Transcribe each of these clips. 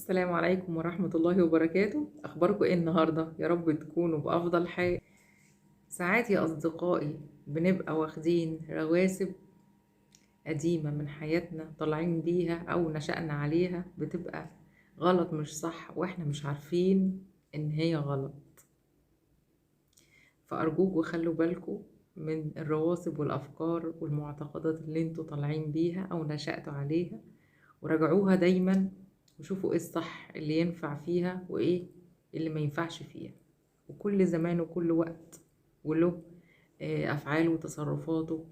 السلام عليكم ورحمة الله وبركاته. أخباركم إيه النهاردة؟ يا رب تكونوا بأفضل حال. ساعات يا أصدقائي بنبقى واخدين رواسب قديمة من حياتنا طالعين بيها أو نشأنا عليها، بتبقى غلط مش صح وإحنا مش عارفين إن هي غلط. فأرجوكوا خلوا بالكوا من الرواسب والأفكار والمعتقدات اللي انتوا طالعين بيها أو نشأتوا عليها، وراجعوها دايما وشوفوا ايه الصح اللي ينفع فيها وايه اللي ما ينفعش فيها. وكل زمان وكل وقت وله أفعاله وتصرفاته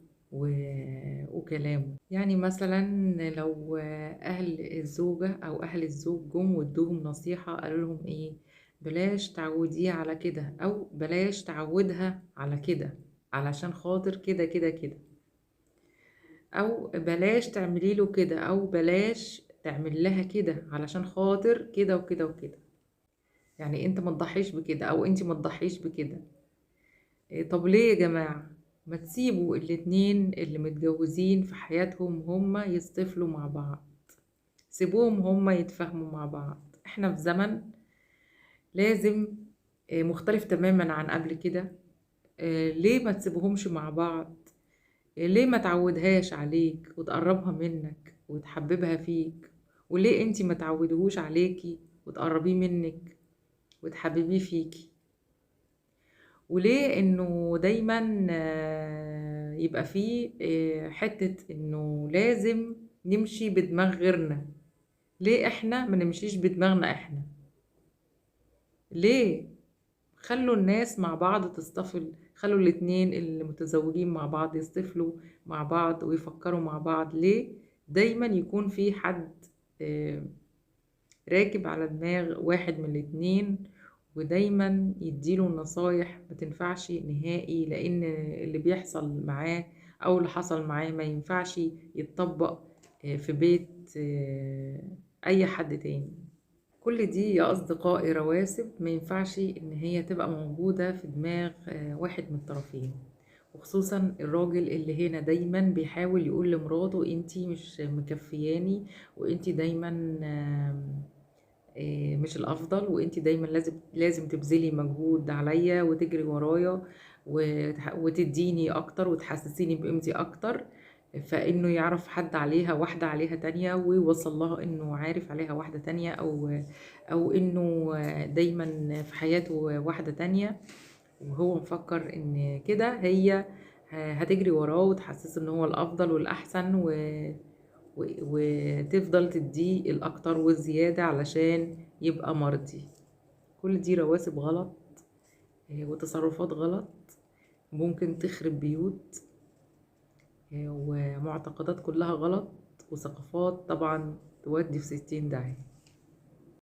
وكلامه. يعني مثلا لو أهل الزوجة أو أهل الزوج جم وادوهم نصيحة، قالوا لهم ايه؟ بلاش تعوديه على كده، أو بلاش تعودها على كده علشان خاطر كده كده كده، او بلاش تعملي له كده، او بلاش تعمل لها كده علشان خاطر كده وكده وكده. يعني انت ما تضحيش بكده او انت ما تضحيش بكده. طب ليه يا جماعة؟ ما تسيبوا الاتنين اللي متجوزين في حياتهم هما يصطفلوا مع بعض، سيبوهم هما يتفاهموا مع بعض. احنا في زمن لازم مختلف تماما عن قبل كده. ليه ما تسيبوهمش مع بعض؟ ليه ما تعودهاش عليك وتقربها منك وتحببها فيك؟ وليه انتي ما تعودهوش عليكي وتقربيه منك وتحببيه فيكي؟ وليه انه دايما يبقى فيه حتة انه لازم نمشي بدماغ غيرنا؟ ليه احنا ما نمشيش بدماغنا احنا؟ ليه؟ خلوا الناس مع بعض تصطفل، خلوا الاتنين اللي متزوجين مع بعض يصطفلوا مع بعض ويفكروا مع بعض. ليه دايما يكون في حد آه، راكب على دماغ واحد من الاتنين ودايما يديله النصايح ما تنفعش نهائي؟ لان اللي بيحصل معاه او اللي حصل معاه ما ينفعش يتطبق في بيت اي حد تاني. كل دي يا أصدقائي رواسب ما ينفعش إن هي تبقى موجودة في دماغ واحد من الطرفين، وخصوصا الراجل اللي هنا دايما بيحاول يقول لمراته انتي مش مكفياني، وانتي دايما مش الأفضل، وانتي دايما لازم تبذلي مجهود عليا وتجري ورايا وتديني أكتر وتحسسيني بقيمتي أكتر. فإنه يعرف حد عليها واحدة عليها تانية ويوصل لها إنه عارف عليها واحدة تانية، أو إنه دايما في حياته واحدة تانية، وهو مفكر إن كده هي هتجري وراه وتحسسه إن هو الأفضل والأحسن وتفضل تديه الأكتر والزيادة علشان يبقى مرضي. كل دي رواسب غلط وتصرفات غلط ممكن تخرب بيوت، ومعتقدات كلها غلط، وثقافات طبعا تودي في 60 داهية.